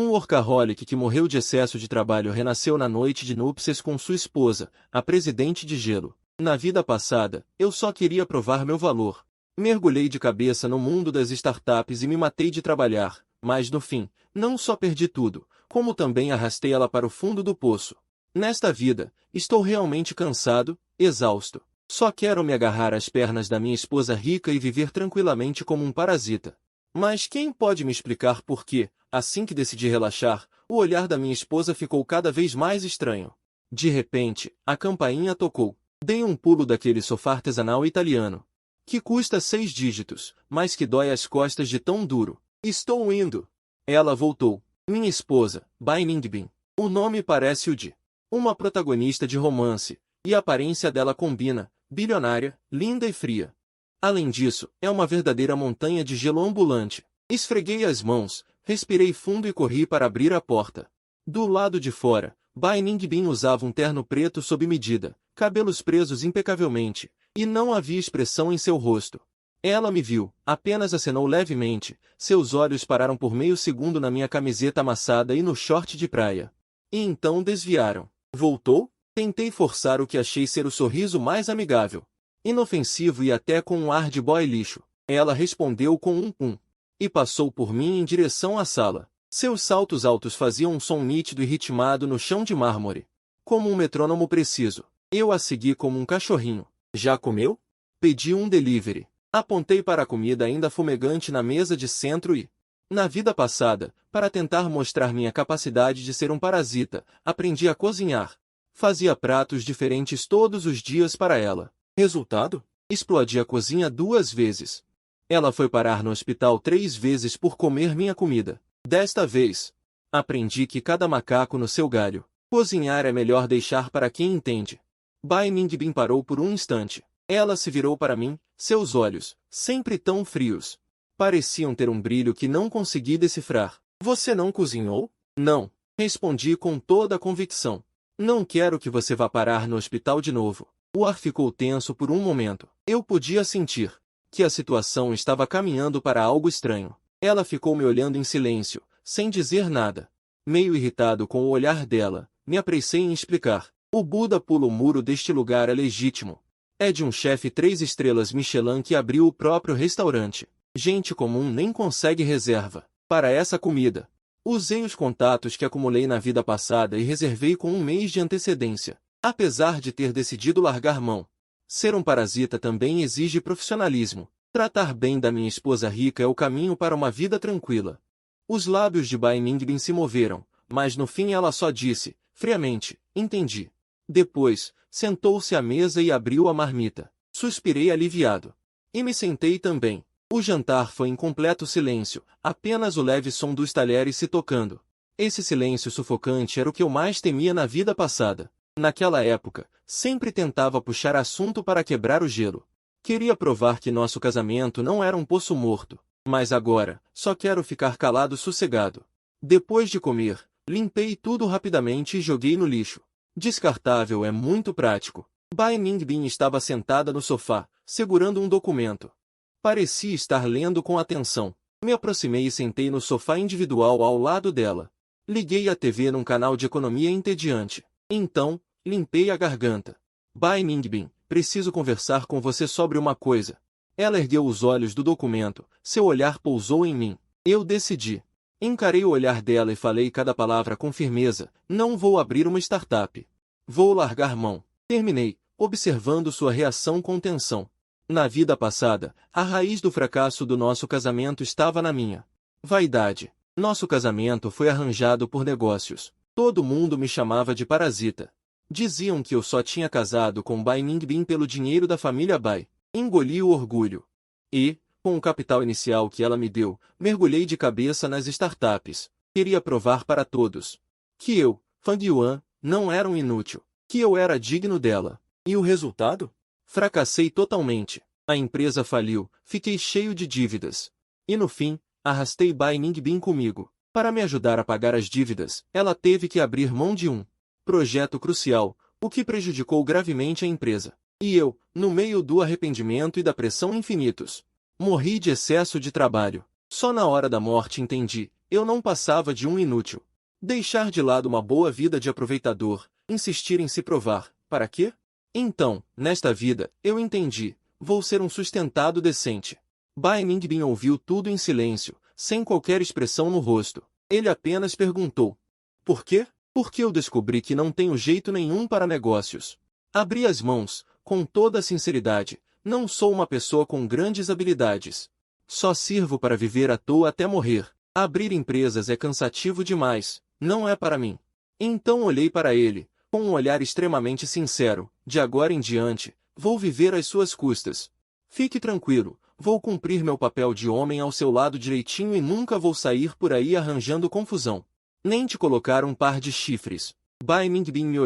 Um workaholic que morreu de excesso de trabalho renasceu na noite de núpcias com sua esposa, a presidente de gelo. Na vida passada, eu só queria provar meu valor. Mergulhei de cabeça no mundo das startups e me matei de trabalhar, mas no fim, não só perdi tudo, como também arrastei ela para o fundo do poço. Nesta vida, estou realmente cansado, exausto. Só quero me agarrar às pernas da minha esposa rica e viver tranquilamente como um parasita. Mas quem pode me explicar por que, assim que decidi relaxar, o olhar da minha esposa ficou cada vez mais estranho? De repente, a campainha tocou. Dei um pulo daquele sofá artesanal italiano, que custa 6 dígitos, mas que dói as costas de tão duro. Estou indo. Ela voltou. Minha esposa, Bai Ningbin. O nome parece o de uma protagonista de romance, e a aparência dela combina, bilionária, linda e fria. Além disso, é uma verdadeira montanha de gelo ambulante. Esfreguei as mãos, respirei fundo e corri para abrir a porta. Do lado de fora, Bai Ningbin usava um terno preto sob medida, cabelos presos impecavelmente, e não havia expressão em seu rosto. Ela me viu, apenas acenou levemente, seus olhos pararam por meio segundo na minha camiseta amassada e no short de praia. E então desviaram. Voltou? Tentei forçar o que achei ser o sorriso mais amigável, inofensivo e até com um ar de boy lixo. Ela respondeu com um. E passou por mim em direção à sala. Seus saltos altos faziam um som nítido e ritmado no chão de mármore, como um metrônomo preciso. Eu a segui como um cachorrinho. Já comeu? Pedi um delivery. Apontei para a comida ainda fumegante na mesa de centro e, na vida passada, para tentar mostrar minha capacidade de ser um parasita, aprendi a cozinhar. Fazia pratos diferentes todos os dias para ela. Resultado? Explodi a cozinha 2 vezes. Ela foi parar no hospital 3 vezes por comer minha comida. Desta vez, aprendi que cada macaco no seu galho. Cozinhar é melhor deixar para quem entende. Bai Ningbin parou por um instante. Ela se virou para mim, seus olhos, sempre tão frios, pareciam ter um brilho que não consegui decifrar. Você não cozinhou? Não, respondi com toda a convicção. Não quero que você vá parar no hospital de novo. O ar ficou tenso por um momento. Eu podia sentir que a situação estava caminhando para algo estranho. Ela ficou me olhando em silêncio, sem dizer nada. Meio irritado com o olhar dela, me apressei em explicar. O Buda pula o muro deste lugar é legítimo. É de um chefe 3 estrelas Michelin que abriu o próprio restaurante. Gente comum nem consegue reserva para essa comida. Usei os contatos que acumulei na vida passada e reservei com 1 mês de antecedência. Apesar de ter decidido largar mão, ser um parasita também exige profissionalismo. Tratar bem da minha esposa rica é o caminho para uma vida tranquila. Os lábios de Bai Ningbin se moveram, mas no fim ela só disse, friamente, entendi. Depois, sentou-se à mesa e abriu a marmita. Suspirei aliviado. E me sentei também. O jantar foi em completo silêncio, apenas o leve som dos talheres se tocando. Esse silêncio sufocante era o que eu mais temia na vida passada. Naquela época, sempre tentava puxar assunto para quebrar o gelo. Queria provar que nosso casamento não era um poço morto. Mas agora, só quero ficar calado sossegado. Depois de comer, limpei tudo rapidamente e joguei no lixo. Descartável é muito prático. Bai Ningbin estava sentada no sofá, segurando um documento. Parecia estar lendo com atenção. Me aproximei e sentei no sofá individual ao lado dela. Liguei a TV num canal de economia entediante. Então, limpei a garganta. Bai Ningbin, preciso conversar com você sobre uma coisa. Ela ergueu os olhos do documento, seu olhar pousou em mim. Eu decidi. Encarei o olhar dela e falei cada palavra com firmeza. Não vou abrir uma startup. Vou largar mão. Terminei, observando sua reação com tensão. Na vida passada, a raiz do fracasso do nosso casamento estava na minha vaidade. Nosso casamento foi arranjado por negócios. Todo mundo me chamava de parasita. Diziam que eu só tinha casado com Bai Ningbin pelo dinheiro da família Bai. Engoli o orgulho. E, com o capital inicial que ela me deu, mergulhei de cabeça nas startups. Queria provar para todos que eu, Fang Yuan, não era um inútil, que eu era digno dela. E o resultado? Fracassei totalmente. A empresa faliu, fiquei cheio de dívidas. E no fim, arrastei Bai Ningbin comigo. Para me ajudar a pagar as dívidas, ela teve que abrir mão de um projeto crucial, o que prejudicou gravemente a empresa. E eu, no meio do arrependimento e da pressão infinitos, morri de excesso de trabalho. Só na hora da morte entendi eu não passava de um inútil. Deixar de lado uma boa vida de aproveitador, insistir em se provar, para quê? Então, nesta vida, eu entendi, vou ser um sustentado decente. Bai Ningbin ouviu tudo em silêncio, sem qualquer expressão no rosto. Ele apenas perguntou: por quê? Porque eu descobri que não tenho jeito nenhum para negócios. Abri as mãos, com toda a sinceridade, não sou uma pessoa com grandes habilidades. Só sirvo para viver à toa até morrer. Abrir empresas é cansativo demais, não é para mim. Então olhei para ele, com um olhar extremamente sincero: de agora em diante, vou viver às suas custas. Fique tranquilo, vou cumprir meu papel de homem ao seu lado direitinho e nunca vou sair por aí arranjando confusão. Nem te colocar um par de chifres. Bai Ningbin me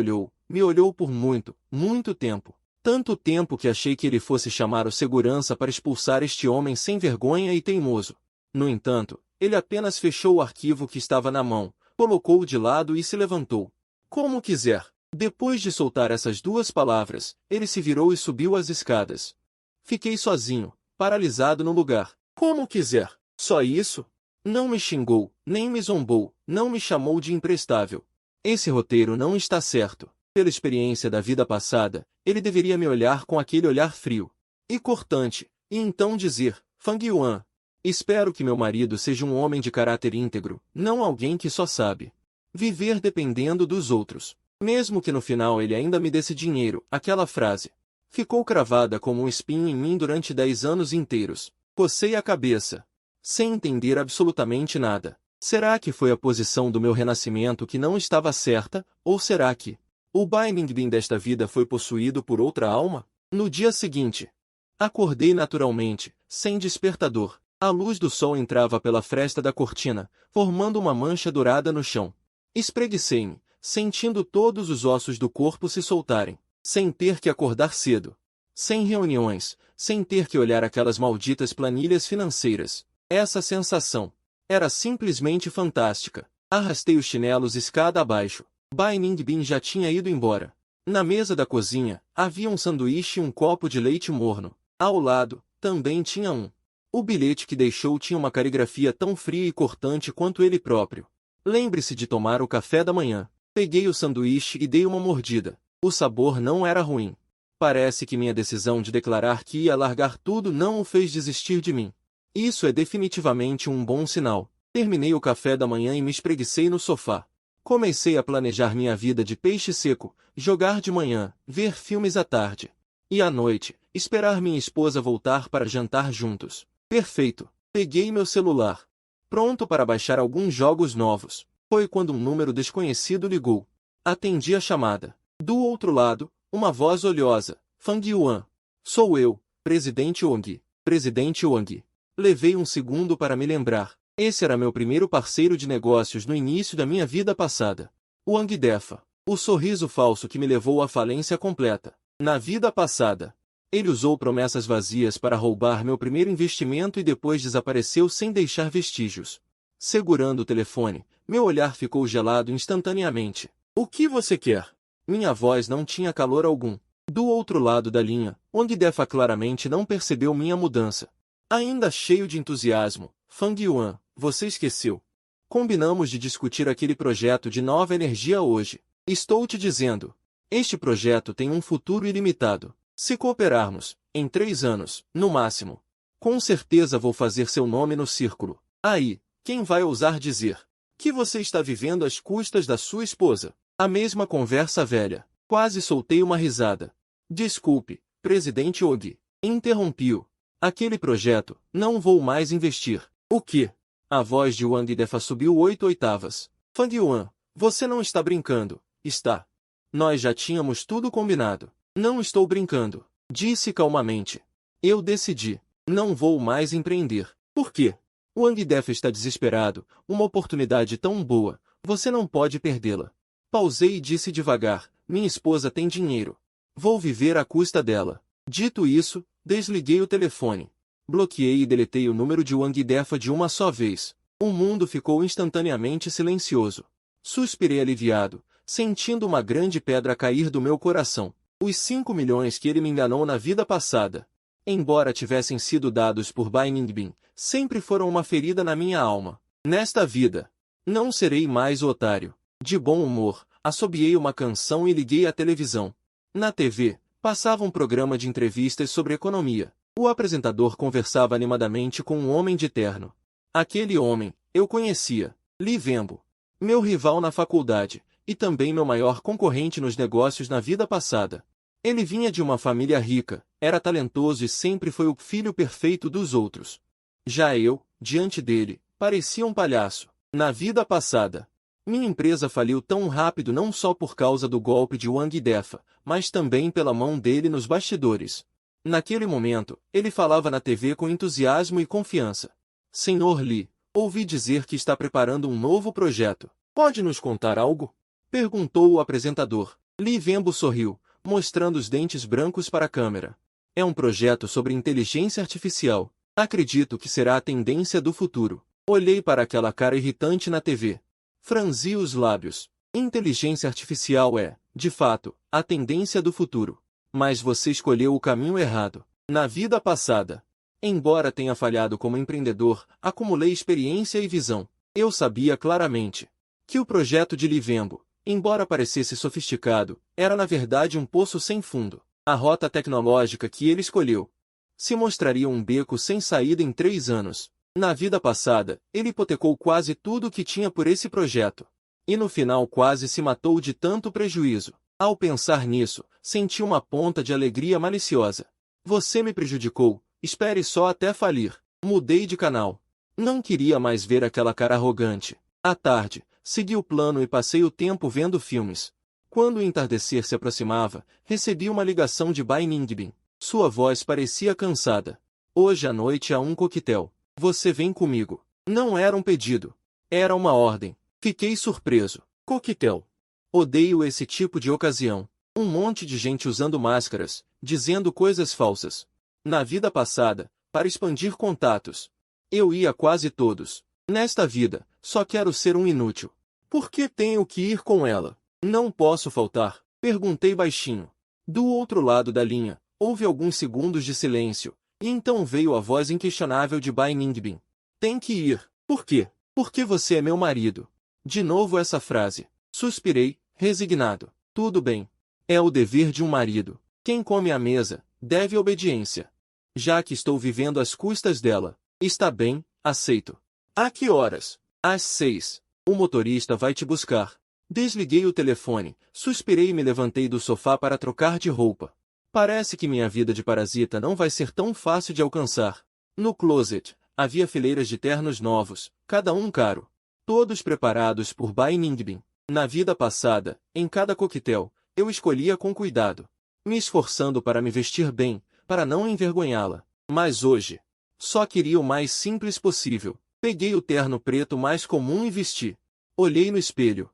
olhou por muito, muito tempo. Tanto tempo que achei que ele fosse chamar o segurança para expulsar este homem sem vergonha e teimoso. No entanto, ele apenas fechou o arquivo que estava na mão, colocou-o de lado e se levantou. Como quiser. Depois de soltar essas duas palavras, ele se virou e subiu as escadas. Fiquei sozinho, paralisado no lugar. Como quiser. Só isso? Não me xingou, nem me zombou, não me chamou de imprestável. Esse roteiro não está certo. Pela experiência da vida passada, ele deveria me olhar com aquele olhar frio e cortante, e então dizer: Fang Yuan, espero que meu marido seja um homem de caráter íntegro, não alguém que só sabe viver dependendo dos outros. Mesmo que no final ele ainda me desse dinheiro. Aquela frase ficou cravada como um espinho em mim durante 10 anos inteiros. Cocei a cabeça, sem entender absolutamente nada. Será que foi a posição do meu renascimento que não estava certa, ou será que o Bai Ningbin desta vida foi possuído por outra alma? No dia seguinte, acordei naturalmente, sem despertador. A luz do sol entrava pela fresta da cortina, formando uma mancha dourada no chão. Espreguicei-me, sentindo todos os ossos do corpo se soltarem, sem ter que acordar cedo, sem reuniões, sem ter que olhar aquelas malditas planilhas financeiras. Essa sensação era simplesmente fantástica. Arrastei os chinelos escada abaixo. Bai Ningbin já tinha ido embora. Na mesa da cozinha, havia um sanduíche e um copo de leite morno. Ao lado, também tinha um. O bilhete que deixou tinha uma caligrafia tão fria e cortante quanto ele próprio. Lembre-se de tomar o café da manhã. Peguei o sanduíche e dei uma mordida. O sabor não era ruim. Parece que minha decisão de declarar que ia largar tudo não o fez desistir de mim. Isso é definitivamente um bom sinal. Terminei o café da manhã e me espreguicei no sofá. Comecei a planejar minha vida de peixe seco, jogar de manhã, ver filmes à tarde. E à noite, esperar minha esposa voltar para jantar juntos. Perfeito. Peguei meu celular, pronto para baixar alguns jogos novos. Foi quando um número desconhecido ligou. Atendi a chamada. Do outro lado, uma voz olhosa. Fang Yuan. Sou eu, Presidente Wang. Presidente Wang. Levei um segundo para me lembrar. Esse era meu primeiro parceiro de negócios no início da minha vida passada. Wang Defa. O sorriso falso que me levou à falência completa. Na vida passada, ele usou promessas vazias para roubar meu primeiro investimento e depois desapareceu sem deixar vestígios. Segurando o telefone, meu olhar ficou gelado instantaneamente. O que você quer? Minha voz não tinha calor algum. Do outro lado da linha, Wang Defa claramente não percebeu minha mudança. Ainda cheio de entusiasmo, Fang Yuan, você esqueceu. Combinamos de discutir aquele projeto de nova energia hoje. Estou te dizendo. Este projeto tem um futuro ilimitado. Se cooperarmos, em 3 anos, no máximo, com certeza vou fazer seu nome no círculo. Aí, quem vai ousar dizer que você está vivendo às custas da sua esposa? A mesma conversa velha. Quase soltei uma risada. Desculpe, Presidente Ogi. Interrompi-o. Aquele projeto, não vou mais investir. O quê? A voz de Wang Defa subiu 8 oitavas. Fang Yuan, você não está brincando, está? Nós já tínhamos tudo combinado. Não estou brincando, disse calmamente. Eu decidi. Não vou mais empreender. Por quê? Wang Defa está desesperado. Uma oportunidade tão boa. Você não pode perdê-la. Pausei e disse devagar. Minha esposa tem dinheiro. Vou viver à custa dela. Dito isso, desliguei o telefone. Bloqueei e deletei o número de Wang Defa de uma só vez. O mundo ficou instantaneamente silencioso. Suspirei aliviado, sentindo uma grande pedra cair do meu coração. Os 5 milhões que ele me enganou na vida passada, embora tivessem sido dados por Bai Ningbin, sempre foram uma ferida na minha alma. Nesta vida, não serei mais o otário. De bom humor, assobiei uma canção e liguei a televisão. Na TV, passava um programa de entrevistas sobre economia. O apresentador conversava animadamente com um homem de terno. Aquele homem, eu conhecia, Li Vembo. Meu rival na faculdade, e também meu maior concorrente nos negócios na vida passada. Ele vinha de uma família rica, era talentoso e sempre foi o filho perfeito dos outros. Já eu, diante dele, parecia um palhaço. Na vida passada, minha empresa faliu tão rápido não só por causa do golpe de Wang Defa, mas também pela mão dele nos bastidores. Naquele momento, ele falava na TV com entusiasmo e confiança. Senhor Li, ouvi dizer que está preparando um novo projeto. Pode nos contar algo? Perguntou o apresentador. Li Vembo sorriu, mostrando os dentes brancos para a câmera. É um projeto sobre inteligência artificial. Acredito que será a tendência do futuro. Olhei para aquela cara irritante na TV. Franzi os lábios. Inteligência artificial é, de fato, a tendência do futuro. Mas você escolheu o caminho errado. Na vida passada, embora tenha falhado como empreendedor, acumulei experiência e visão. Eu sabia claramente que o projeto de Li Vembo, embora parecesse sofisticado, era na verdade um poço sem fundo. A rota tecnológica que ele escolheu se mostraria um beco sem saída em 3 anos. Na vida passada, ele hipotecou quase tudo o que tinha por esse projeto. E no final quase se matou de tanto prejuízo. Ao pensar nisso, senti uma ponta de alegria maliciosa. Você me prejudicou, espere só até falir. Mudei de canal. Não queria mais ver aquela cara arrogante. À tarde, segui o plano e passei o tempo vendo filmes. Quando o entardecer se aproximava, recebi uma ligação de Bai Ningbin. Sua voz parecia cansada. Hoje à noite há um coquetel. Você vem comigo. Não era um pedido. Era uma ordem. Fiquei surpreso. Coquetel. Odeio esse tipo de ocasião. Um monte de gente usando máscaras, dizendo coisas falsas. Na vida passada, para expandir contatos, eu ia a quase todos. Nesta vida, só quero ser um inútil. Por que tenho que ir com ela? Não posso faltar? Perguntei baixinho. Do outro lado da linha, houve alguns segundos de silêncio, e então veio a voz inquestionável de Bai Ningbin. Tem que ir. Por quê? Porque você é meu marido. De novo essa frase. Suspirei, resignado. Tudo bem. É o dever de um marido. Quem come à mesa, deve obediência. Já que estou vivendo às custas dela, está bem, aceito. A que horas? Às 6. O motorista vai te buscar. Desliguei o telefone, suspirei e me levantei do sofá para trocar de roupa. Parece que minha vida de parasita não vai ser tão fácil de alcançar. No closet, havia fileiras de ternos novos, cada um caro. Todos preparados por Bai Ningbin. Na vida passada, em cada coquetel, eu escolhia com cuidado, me esforçando para me vestir bem, para não envergonhá-la. Mas hoje, só queria o mais simples possível. Peguei o terno preto mais comum e vesti. Olhei no espelho.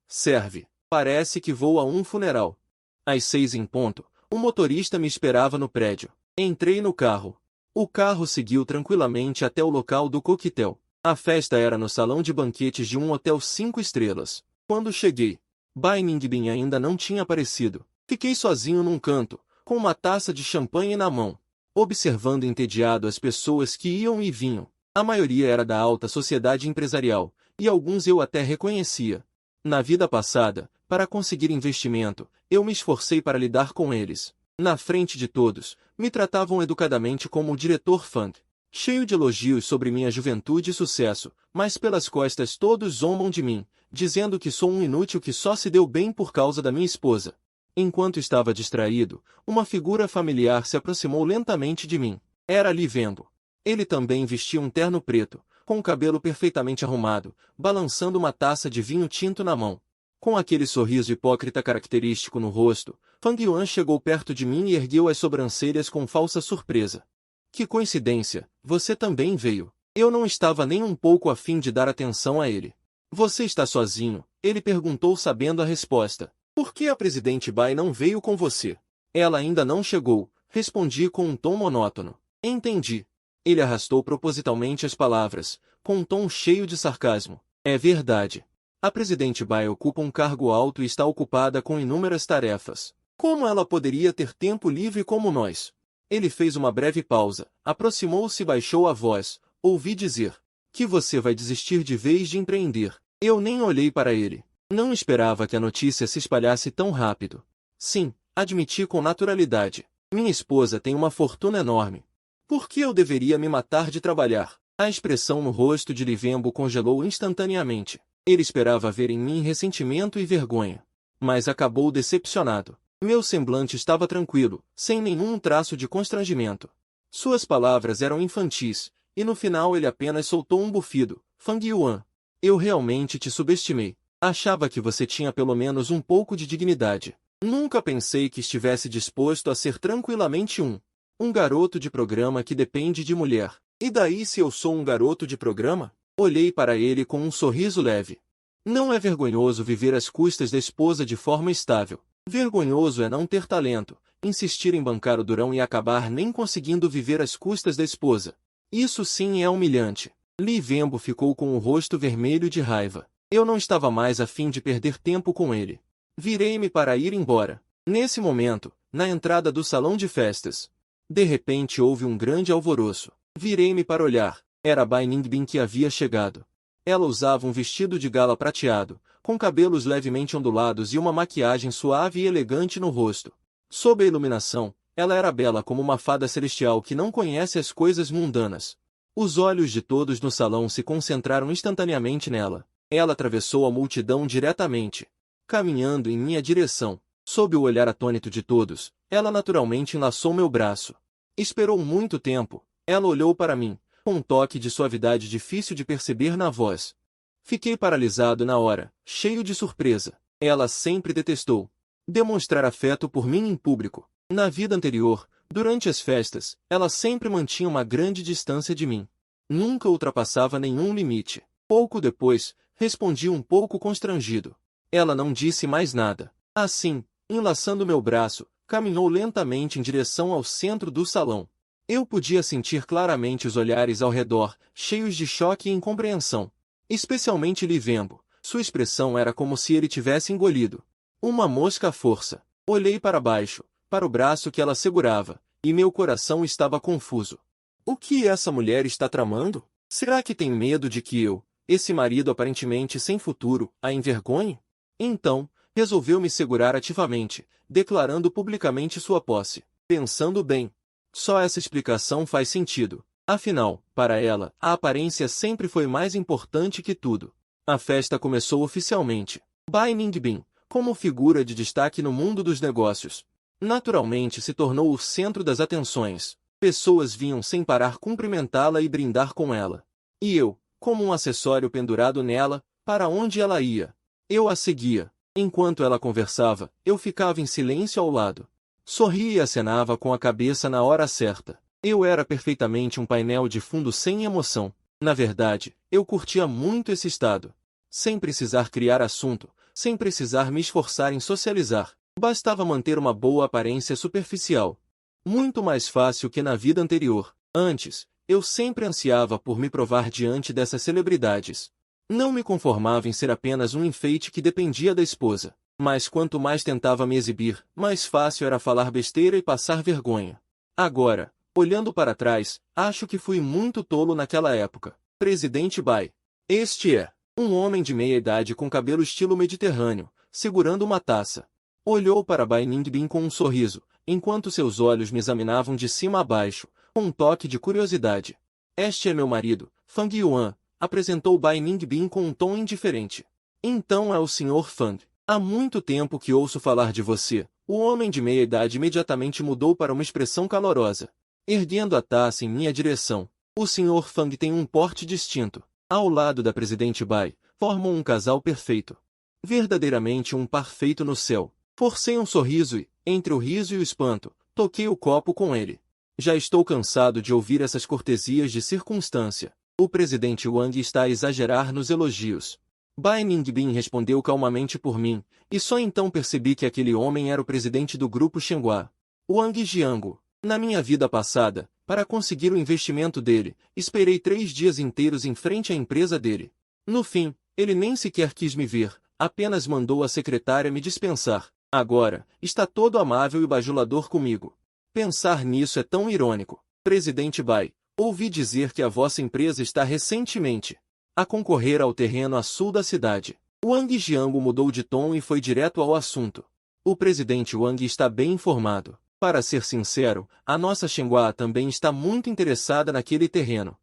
Serve. Parece que vou a um funeral. Às 6 em ponto, o motorista me esperava no prédio. Entrei no carro. O carro seguiu tranquilamente até o local do coquetel. A festa era no salão de banquetes de um hotel 5 estrelas. Quando cheguei, Bai Ningbin ainda não tinha aparecido. Fiquei sozinho num canto, com uma taça de champanhe na mão, observando entediado as pessoas que iam e vinham. A maioria era da alta sociedade empresarial, e alguns eu até reconhecia. Na vida passada, para conseguir investimento, eu me esforcei para lidar com eles. Na frente de todos, me tratavam educadamente como o diretor Fang, cheio de elogios sobre minha juventude e sucesso, mas pelas costas todos zombam de mim, dizendo que sou um inútil que só se deu bem por causa da minha esposa. Enquanto estava distraído, uma figura familiar se aproximou lentamente de mim. Era Li Vembo. Ele também vestia um terno preto, com o cabelo perfeitamente arrumado, balançando uma taça de vinho tinto na mão. Com aquele sorriso hipócrita característico no rosto, Fang Yuan chegou perto de mim e ergueu as sobrancelhas com falsa surpresa. Que coincidência, você também veio. Eu não estava nem um pouco a fim de dar atenção a ele. Você está sozinho? Ele perguntou sabendo a resposta. Por que a presidente Bai não veio com você? Ela ainda não chegou, respondi com um tom monótono. Entendi. Ele arrastou propositalmente as palavras, com um tom cheio de sarcasmo. É verdade. A presidente Bai ocupa um cargo alto e está ocupada com inúmeras tarefas. Como ela poderia ter tempo livre como nós? Ele fez uma breve pausa, aproximou-se e baixou a voz. Ouvi dizer Que você vai desistir de vez de empreender. Eu nem olhei para ele. Não esperava que a notícia se espalhasse tão rápido. Sim, admiti com naturalidade. Minha esposa tem uma fortuna enorme. Por que eu deveria me matar de trabalhar? A expressão no rosto de Livembo congelou instantaneamente. Ele esperava ver em mim ressentimento e vergonha. Mas acabou decepcionado. Meu semblante estava tranquilo, sem nenhum traço de constrangimento. Suas palavras eram infantis, e no final ele apenas soltou um bufido. Fang Yuan, eu realmente te subestimei. Achava que você tinha pelo menos um pouco de dignidade. Nunca pensei que estivesse disposto a ser tranquilamente um garoto de programa que depende de mulher. E daí se eu sou um garoto de programa? Olhei para ele com um sorriso leve. Não é vergonhoso viver às custas da esposa de forma estável. Vergonhoso é não ter talento, insistir em bancar o durão e acabar nem conseguindo viver às custas da esposa. Isso sim é humilhante. Livembo ficou com o rosto vermelho de raiva. Eu não estava mais a fim de perder tempo com ele. Virei-me para ir embora. Nesse momento, na entrada do salão de festas, de repente houve um grande alvoroço. Virei-me para olhar. Era Bai Ningbin que havia chegado. Ela usava um vestido de gala prateado, com cabelos levemente ondulados e uma maquiagem suave e elegante no rosto. Sob a iluminação, ela era bela como uma fada celestial que não conhece as coisas mundanas. Os olhos de todos no salão se concentraram instantaneamente nela. Ela atravessou a multidão diretamente, caminhando em minha direção. Sob o olhar atônito de todos, ela naturalmente enlaçou meu braço. Esperou muito tempo. Ela olhou para mim, com um toque de suavidade difícil de perceber na voz. Fiquei paralisado na hora, cheio de surpresa. Ela sempre detestou demonstrar afeto por mim em público. Na vida anterior, durante as festas, ela sempre mantinha uma grande distância de mim. Nunca ultrapassava nenhum limite. Pouco depois, respondi um pouco constrangido. Ela não disse mais nada. Assim, enlaçando meu braço, caminhou lentamente em direção ao centro do salão. Eu podia sentir claramente os olhares ao redor, cheios de choque e incompreensão. Especialmente Livembo. Sua expressão era como se ele tivesse engolido uma mosca à força. Olhei para baixo, para o braço que ela segurava, e meu coração estava confuso. O que essa mulher está tramando? Será que tem medo de que eu, esse marido aparentemente sem futuro, a envergonhe? Então, resolveu me segurar ativamente, declarando publicamente sua posse. Pensando bem, só essa explicação faz sentido. Afinal, para ela, a aparência sempre foi mais importante que tudo. A festa começou oficialmente. Bai Ningbin, como figura de destaque no mundo dos negócios, naturalmente se tornou o centro das atenções. Pessoas vinham sem parar cumprimentá-la e brindar com ela. E eu, como um acessório pendurado nela, para onde ela ia, eu a seguia. Enquanto ela conversava, eu ficava em silêncio ao lado. Sorria e acenava com a cabeça na hora certa. Eu era perfeitamente um painel de fundo sem emoção. Na verdade, eu curtia muito esse estado. Sem precisar criar assunto, sem precisar me esforçar em socializar. Bastava manter uma boa aparência superficial. Muito mais fácil que na vida anterior. Antes, eu sempre ansiava por me provar diante dessas celebridades. Não me conformava em ser apenas um enfeite que dependia da esposa. Mas quanto mais tentava me exibir, mais fácil era falar besteira e passar vergonha. Agora, olhando para trás, acho que fui muito tolo naquela época. Presidente Bai. Este é um homem de meia idade com cabelo estilo mediterrâneo, segurando uma taça. Olhou para Bai Ningbin com um sorriso, enquanto seus olhos me examinavam de cima a baixo, com um toque de curiosidade. Este é meu marido, Fang Yuan, apresentou Bai Ningbin com um tom indiferente. Então é o Sr. Fang. Há muito tempo que ouço falar de você. O homem de meia idade imediatamente mudou para uma expressão calorosa, erguendo a taça em minha direção. O Sr. Fang tem um porte distinto. Ao lado da presidente Bai, formam um casal perfeito. Verdadeiramente um par feito no céu. Forcei um sorriso e, entre o riso e o espanto, toquei o copo com ele. Já estou cansado de ouvir essas cortesias de circunstância. O presidente Wang está a exagerar nos elogios. Bai Ningbin respondeu calmamente por mim, e só então percebi que aquele homem era o presidente do grupo Shenhua. Wang Jiangu. Na minha vida passada, para conseguir o investimento dele, esperei 3 dias inteiros em frente à empresa dele. No fim, ele nem sequer quis me ver, apenas mandou a secretária me dispensar. Agora, está todo amável e bajulador comigo. Pensar nisso é tão irônico. Presidente Bai, Ouvi dizer que a vossa empresa está recentemente a concorrer ao terreno a sul da cidade. Wang Jiangu mudou de tom e foi direto ao assunto. O presidente Wang está bem informado. Para ser sincero, a nossa Shenhua também está muito interessada naquele terreno.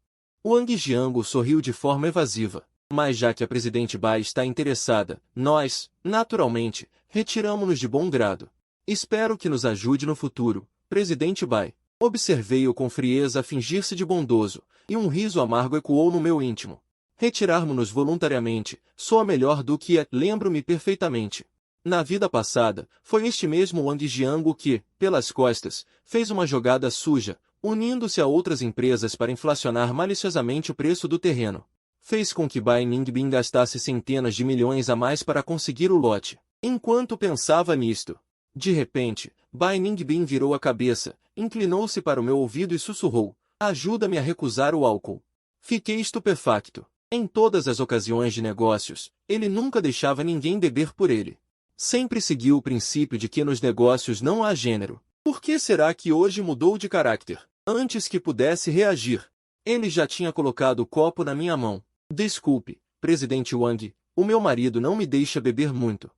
Wang Jiangu sorriu de forma evasiva. Mas já que a presidente Bai está interessada, nós, naturalmente, retiramo-nos de bom grado. Espero que nos ajude no futuro, presidente Bai. Observei-o com frieza a fingir-se de bondoso, e um riso amargo ecoou no meu íntimo. Retirarmos-nos voluntariamente soa melhor do que lembro-me perfeitamente. Na vida passada, foi este mesmo Wang Jiangu que, pelas costas, fez uma jogada suja, unindo-se a outras empresas para inflacionar maliciosamente o preço do terreno. Fez com que Bai Ningbin gastasse centenas de milhões a mais para conseguir o lote. Enquanto pensava nisto, de repente, Bai Ningbin virou a cabeça, inclinou-se para o meu ouvido e sussurrou: ajuda-me a recusar o álcool. Fiquei estupefacto. Em todas as ocasiões de negócios, ele nunca deixava ninguém beber por ele. Sempre seguiu o princípio de que nos negócios não há gênero. Por que será que hoje mudou de caráter? Antes que pudesse reagir, ele já tinha colocado o copo na minha mão. Desculpe, presidente Wang, o meu marido não me deixa beber muito.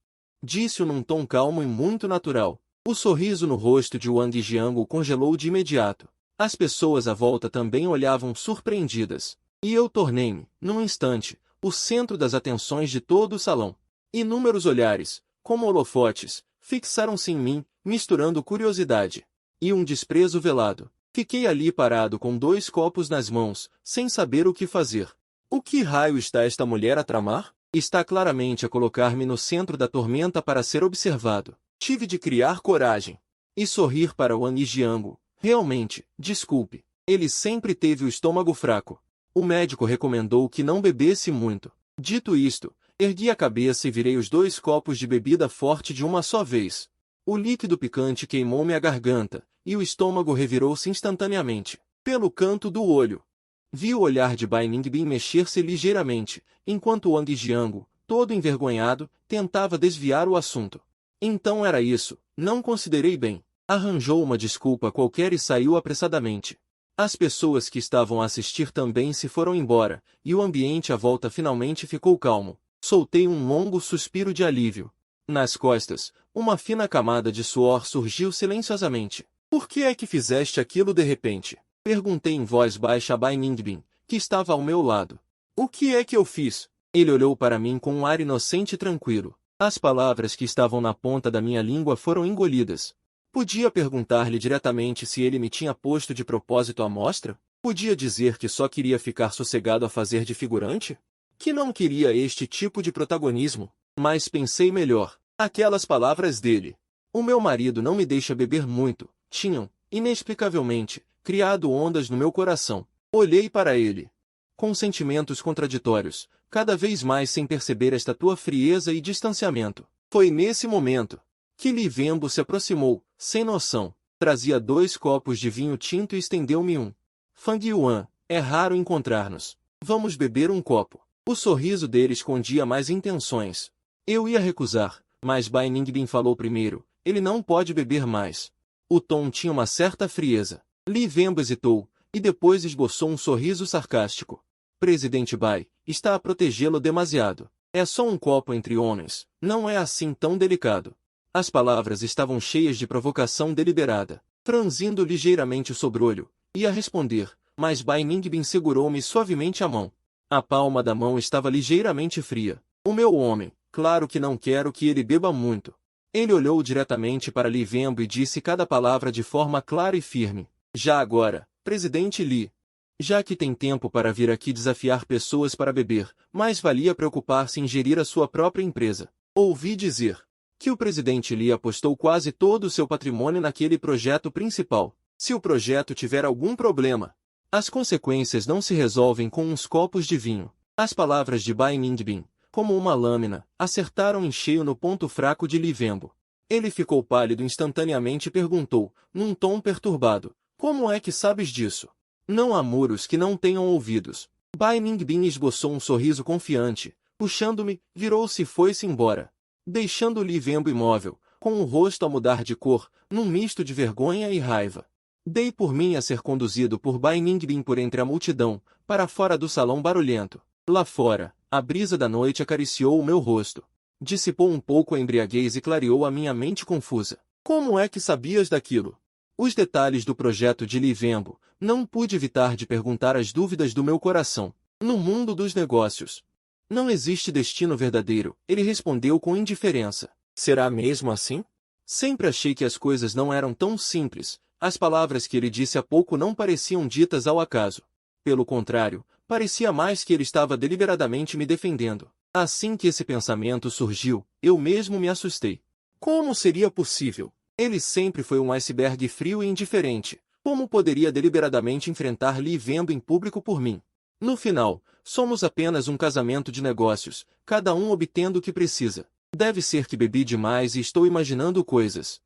Disse-o num tom calmo e muito natural. O sorriso no rosto de Wang Jiangu congelou de imediato. As pessoas à volta também olhavam surpreendidas. E eu tornei-me, num instante, o centro das atenções de todo o salão. Inúmeros olhares, como holofotes, fixaram-se em mim, misturando curiosidade e um desprezo velado. Fiquei ali parado com 2 copos nas mãos, sem saber o que fazer. O que raio está esta mulher a tramar? Está claramente a colocar-me no centro da tormenta para ser observado. Tive de criar coragem e sorrir para Wang Jiangu. Realmente, desculpe, ele sempre teve o estômago fraco. O médico recomendou que não bebesse muito. Dito isto, ergui a cabeça e virei os 2 copos de bebida forte de uma só vez. O líquido picante queimou-me a garganta, e o estômago revirou-se instantaneamente. Pelo canto do olho, vi o olhar de Bai Ningbin mexer-se ligeiramente, enquanto Wang Jiangu, todo envergonhado, tentava desviar o assunto. Então era isso, não considerei bem. Arranjou uma desculpa qualquer e saiu apressadamente. As pessoas que estavam a assistir também se foram embora, e o ambiente à volta finalmente ficou calmo. Soltei um longo suspiro de alívio. Nas costas, uma fina camada de suor surgiu silenciosamente. Por que é que fizeste aquilo de repente? Perguntei em voz baixa a Bai Ningbin, que estava ao meu lado. O que é que eu fiz? Ele olhou para mim com um ar inocente e tranquilo. As palavras que estavam na ponta da minha língua foram engolidas. Podia perguntar-lhe diretamente se ele me tinha posto de propósito à mostra? Podia dizer que só queria ficar sossegado a fazer de figurante? Que não queria este tipo de protagonismo? Mas pensei melhor. Aquelas palavras dele. O meu marido não me deixa beber muito. Tinham, inexplicavelmente, criado ondas no meu coração. Olhei para ele com sentimentos contraditórios, cada vez mais sem perceber esta tua frieza e distanciamento. Foi nesse momento que Li Wenbo se aproximou, sem noção. Trazia 2 copos de vinho tinto e estendeu-me um. Fang Yuan, é raro encontrar-nos. Vamos beber um copo. O sorriso dele escondia mais intenções. Eu ia recusar, mas Bai Ningbin falou primeiro. Ele não pode beber mais. O tom tinha uma certa frieza. Li Wenbo hesitou, e depois esboçou um sorriso sarcástico. Presidente Bai, está a protegê-lo demasiado. É só um copo entre homens, não é assim tão delicado. As palavras estavam cheias de provocação deliberada. Franzindo ligeiramente o sobrolho, ia responder, mas Bai Ningbin segurou-me suavemente a mão. A palma da mão estava ligeiramente fria. O meu homem, claro que não quero que ele beba muito. Ele olhou diretamente para Li Wenbo e disse cada palavra de forma clara e firme. Já agora, presidente Li, já que tem tempo para vir aqui desafiar pessoas para beber, mais valia preocupar-se em gerir a sua própria empresa. Ouvi dizer que o presidente Li apostou quase todo o seu patrimônio naquele projeto principal. Se o projeto tiver algum problema, as consequências não se resolvem com uns copos de vinho. As palavras de Bai Ningbin, como uma lâmina, acertaram em cheio no ponto fraco de Li Wenbo. Ele ficou pálido instantaneamente e perguntou, num tom perturbado, como é que sabes disso? Não há muros que não tenham ouvidos. Bai Ningbin esboçou um sorriso confiante, puxando-me, virou-se e foi-se embora, deixando Li Wenbo imóvel, com o rosto a mudar de cor, num misto de vergonha e raiva. Dei por mim a ser conduzido por Bai Ningbin por entre a multidão, para fora do salão barulhento. Lá fora, a brisa da noite acariciou o meu rosto. Dissipou um pouco a embriaguez e clareou a minha mente confusa. Como é que sabias daquilo? Os detalhes do projeto de Li Venbo, não pude evitar de perguntar as dúvidas do meu coração. No mundo dos negócios, não existe destino verdadeiro, ele respondeu com indiferença. Será mesmo assim? Sempre achei que as coisas não eram tão simples. As palavras que ele disse há pouco não pareciam ditas ao acaso. Pelo contrário, parecia mais que ele estava deliberadamente me defendendo. Assim que esse pensamento surgiu, eu mesmo me assustei. Como seria possível? Ele sempre foi um iceberg frio e indiferente. Como poderia deliberadamente enfrentar Li Venbo em público por mim? No final, somos apenas um casamento de negócios, cada um obtendo o que precisa. Deve ser que bebi demais e estou imaginando coisas.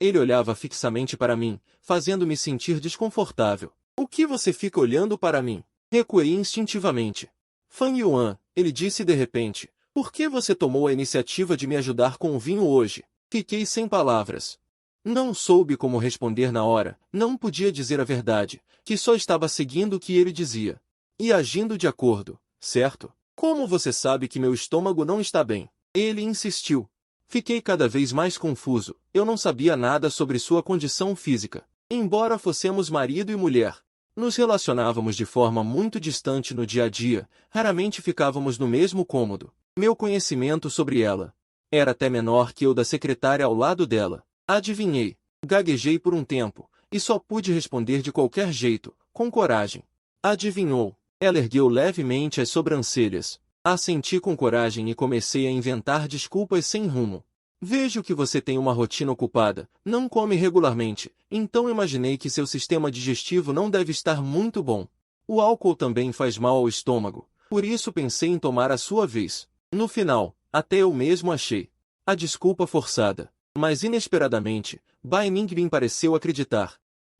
Ele olhava fixamente para mim, fazendo-me sentir desconfortável. O que você fica olhando para mim? Recuei instintivamente. Fang Yuan, ele disse de repente, por que você tomou a iniciativa de me ajudar com o vinho hoje? Fiquei sem palavras. Não soube como responder na hora, não podia dizer a verdade, que só estava seguindo o que ele dizia. E agindo de acordo, certo? Como você sabe que meu estômago não está bem? Ele insistiu. Fiquei cada vez mais confuso, eu não sabia nada sobre sua condição física. Embora fossemos marido e mulher, nos relacionávamos de forma muito distante no dia a dia, raramente ficávamos no mesmo cômodo. Meu conhecimento sobre ela era até menor que o da secretária ao lado dela. Adivinhei. Gaguejei por um tempo, e só pude responder de qualquer jeito, com coragem. Adivinhou. Ela ergueu levemente as sobrancelhas. Assenti com coragem e comecei a inventar desculpas sem rumo. Vejo que você tem uma rotina ocupada, não come regularmente, então imaginei que seu sistema digestivo não deve estar muito bom. O álcool também faz mal ao estômago, por isso pensei em tomar a sua vez. No final, até eu mesmo achei a desculpa forçada. Mas inesperadamente, Bai Ningbin pareceu acreditar.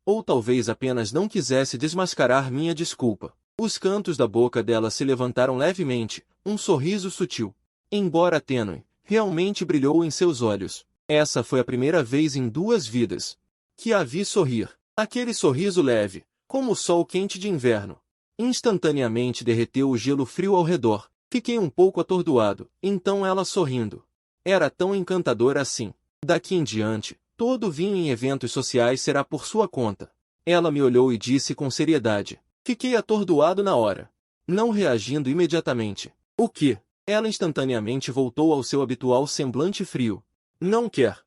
Ou talvez apenas não quisesse desmascarar minha desculpa. Os cantos da boca dela se levantaram levemente, um sorriso sutil, embora tênue, realmente brilhou em seus olhos. Essa foi a primeira vez em 2 vidas que a vi sorrir. Aquele sorriso leve, como o sol quente de inverno. Instantaneamente derreteu o gelo frio ao redor. Fiquei um pouco atordoado, então ela sorrindo. Era tão encantadora assim. Daqui em diante, todo vinho em eventos sociais será por sua conta. Ela me olhou e disse com seriedade. Fiquei atordoado na hora, não reagindo imediatamente. O que? Ela instantaneamente voltou ao seu habitual semblante frio. Não quer.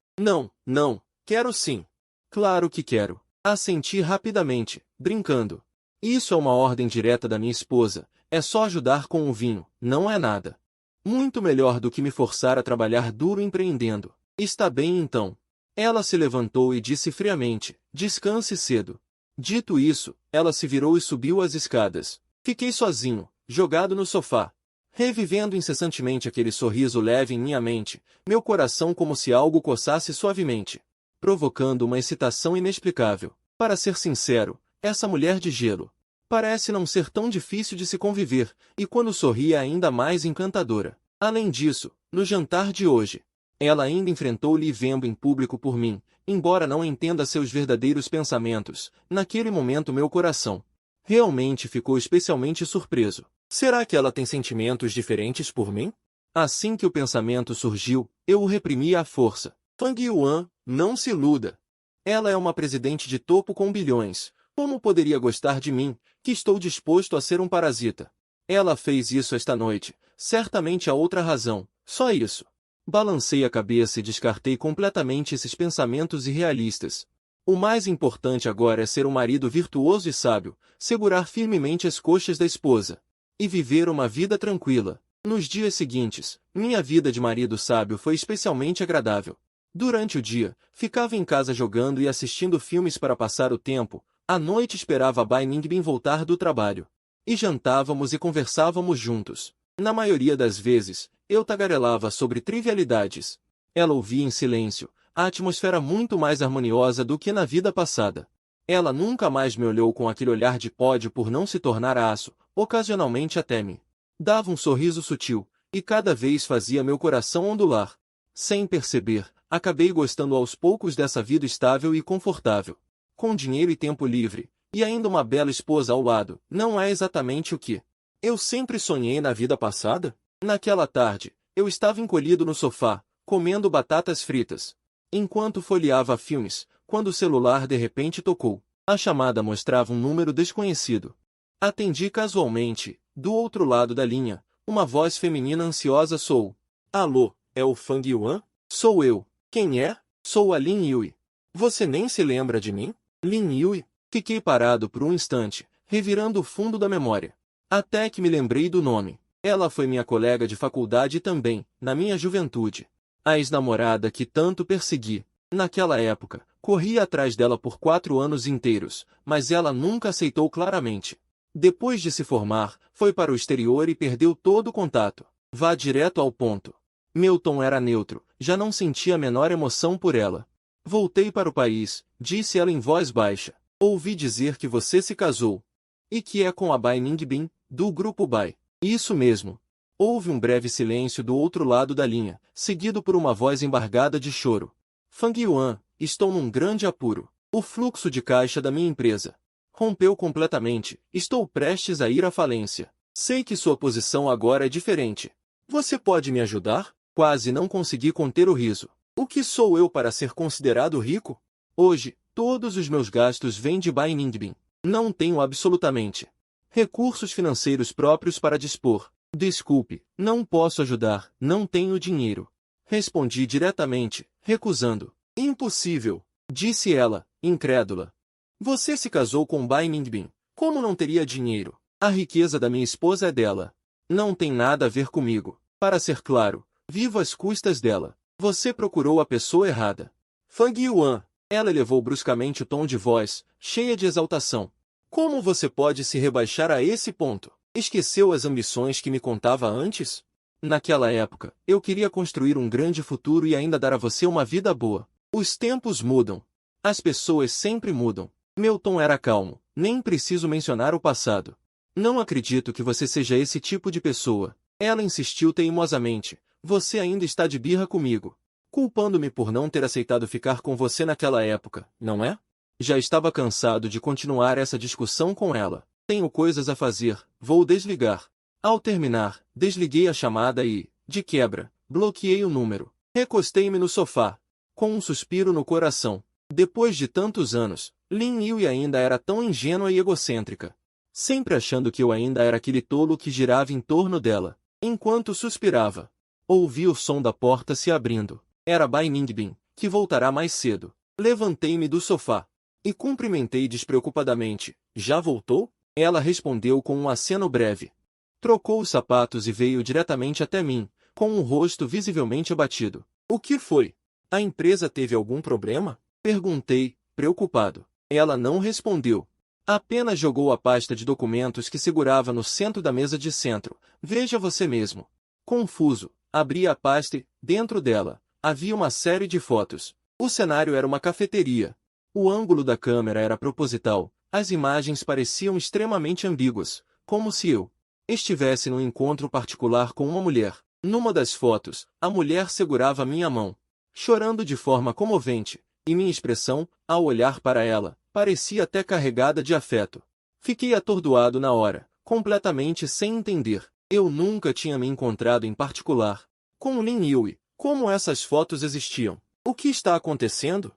Não, quero sim. Claro que quero. Assenti rapidamente, brincando. Isso é uma ordem direta da minha esposa, é só ajudar com o vinho, não é nada. Muito melhor do que me forçar a trabalhar duro empreendendo. Está bem então. Ela se levantou e disse friamente, descanse cedo. Dito isso, ela se virou e subiu as escadas. Fiquei sozinho, jogado no sofá, revivendo incessantemente aquele sorriso leve em minha mente, meu coração como se algo coçasse suavemente, provocando uma excitação inexplicável. Para ser sincero, essa mulher de gelo parece não ser tão difícil de se conviver, e quando sorri é ainda mais encantadora. Além disso, no jantar de hoje, ela ainda enfrentou Li Venbo em público por mim, embora não entenda seus verdadeiros pensamentos. Naquele momento meu coração realmente ficou especialmente surpreso. Será que ela tem sentimentos diferentes por mim? Assim que o pensamento surgiu, eu o reprimi à força. Fang Yuan, não se iluda. Ela é uma presidente de topo com bilhões. Como poderia gostar de mim, que estou disposto a ser um parasita? Ela fez isso esta noite. Certamente há outra razão. Só isso. Balancei a cabeça e descartei completamente esses pensamentos irrealistas. O mais importante agora é ser um marido virtuoso e sábio, segurar firmemente as coxas da esposa e viver uma vida tranquila. Nos dias seguintes, minha vida de marido sábio foi especialmente agradável. Durante o dia, ficava em casa jogando e assistindo filmes para passar o tempo. À noite esperava Bai Ningbin voltar do trabalho. E jantávamos e conversávamos juntos. Na maioria das vezes, eu tagarelava sobre trivialidades. Ela ouvia em silêncio, a atmosfera muito mais harmoniosa do que na vida passada. Ela nunca mais me olhou com aquele olhar de pódio por não se tornar aço, ocasionalmente até me dava um sorriso sutil, e cada vez fazia meu coração ondular. Sem perceber, acabei gostando aos poucos dessa vida estável e confortável. Com dinheiro e tempo livre, e ainda uma bela esposa ao lado, não é exatamente o que eu sempre sonhei na vida passada? Naquela tarde, eu estava encolhido no sofá, comendo batatas fritas, enquanto folheava filmes, quando o celular de repente tocou. A chamada mostrava um número desconhecido. Atendi casualmente, do outro lado da linha, uma voz feminina ansiosa soou. Alô, é o Fang Yuan? Sou eu. Quem é? Sou a Lin Yui. Você nem se lembra de mim? Lin Yui? Fiquei parado por um instante, revirando o fundo da memória. Até que me lembrei do nome. Ela foi minha colega de faculdade também, na minha juventude. A ex-namorada que tanto persegui. Naquela época, corri atrás dela por 4 anos inteiros, mas ela nunca aceitou claramente. Depois de se formar, foi para o exterior e perdeu todo o contato. Vá direto ao ponto. Meu tom era neutro, já não sentia a menor emoção por ela. Voltei para o país, disse ela em voz baixa. Ouvi dizer que você se casou. E que é com a Bai Ningbin, do grupo Bai. Isso mesmo. Houve um breve silêncio do outro lado da linha, seguido por uma voz embargada de choro. Fang Yuan, estou num grande apuro. O fluxo de caixa da minha empresa rompeu completamente. Estou prestes a ir à falência. Sei que sua posição agora é diferente. Você pode me ajudar? Quase não consegui conter o riso. O que sou eu para ser considerado rico? Hoje, todos os meus gastos vêm de Bai Ningbin. Não tenho absolutamente recursos financeiros próprios para dispor. Desculpe, não posso ajudar, não tenho dinheiro. Respondi diretamente, recusando. Impossível, disse ela, incrédula. Você se casou com Bai Ningbin. Como não teria dinheiro? A riqueza da minha esposa é dela. Não tem nada a ver comigo. Para ser claro, vivo às custas dela. Você procurou a pessoa errada. Fang Yuan. Ela elevou bruscamente o tom de voz, cheia de exaltação. Como você pode se rebaixar a esse ponto? Esqueceu as ambições que me contava antes? Naquela época, eu queria construir um grande futuro e ainda dar a você uma vida boa. Os tempos mudam. As pessoas sempre mudam. Meu tom era calmo, nem preciso mencionar o passado. Não acredito que você seja esse tipo de pessoa. Ela insistiu teimosamente. Você ainda está de birra comigo, culpando-me por não ter aceitado ficar com você naquela época, não é? Já estava cansado de continuar essa discussão com ela. Tenho coisas a fazer, vou desligar. Ao terminar, desliguei a chamada e, de quebra, bloqueei o número. Recostei-me no sofá, com um suspiro no coração. Depois de tantos anos, Lin Yui ainda era tão ingênua e egocêntrica. Sempre achando que eu ainda era aquele tolo que girava em torno dela. Enquanto suspirava, ouvi o som da porta se abrindo. Era Bai Ningbin, que voltará mais cedo. Levantei-me do sofá e cumprimentei despreocupadamente. Já voltou? Ela respondeu com um aceno breve. Trocou os sapatos e veio diretamente até mim, com um rosto visivelmente abatido. O que foi? A empresa teve algum problema? Perguntei, preocupado. Ela não respondeu. Apenas jogou a pasta de documentos que segurava no centro da mesa de centro. Veja você mesmo. Confuso, abri a pasta e, dentro dela, havia uma série de fotos. O cenário era uma cafeteria. O ângulo da câmera era proposital. As imagens pareciam extremamente ambíguas, como se eu estivesse num encontro particular com uma mulher. Numa das fotos, a mulher segurava minha mão, chorando de forma comovente, e minha expressão, ao olhar para ela, parecia até carregada de afeto. Fiquei atordoado na hora, completamente sem entender. Eu nunca tinha me encontrado em particular com Lin Yui. Como essas fotos existiam? O que está acontecendo?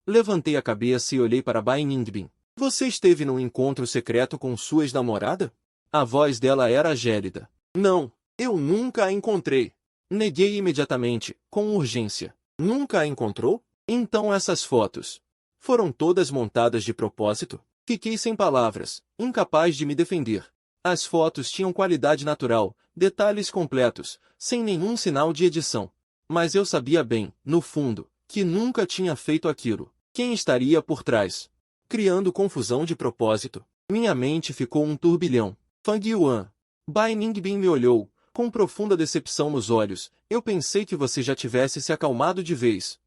Levantei a cabeça e olhei para Bai Ningbin. Você esteve num encontro secreto com sua ex-namorada? A voz dela era gélida. Não, eu nunca a encontrei. Neguei imediatamente, com urgência. Nunca a encontrou? Então essas fotos foram todas montadas de propósito? Fiquei sem palavras, incapaz de me defender. As fotos tinham qualidade natural, detalhes completos, sem nenhum sinal de edição. Mas eu sabia bem, no fundo, que nunca tinha feito aquilo. Quem estaria por trás? Criando confusão de propósito. Minha mente ficou um turbilhão. Fang Yuan. Bai Ningbin me olhou, com profunda decepção nos olhos. Eu pensei que você já tivesse se acalmado de vez,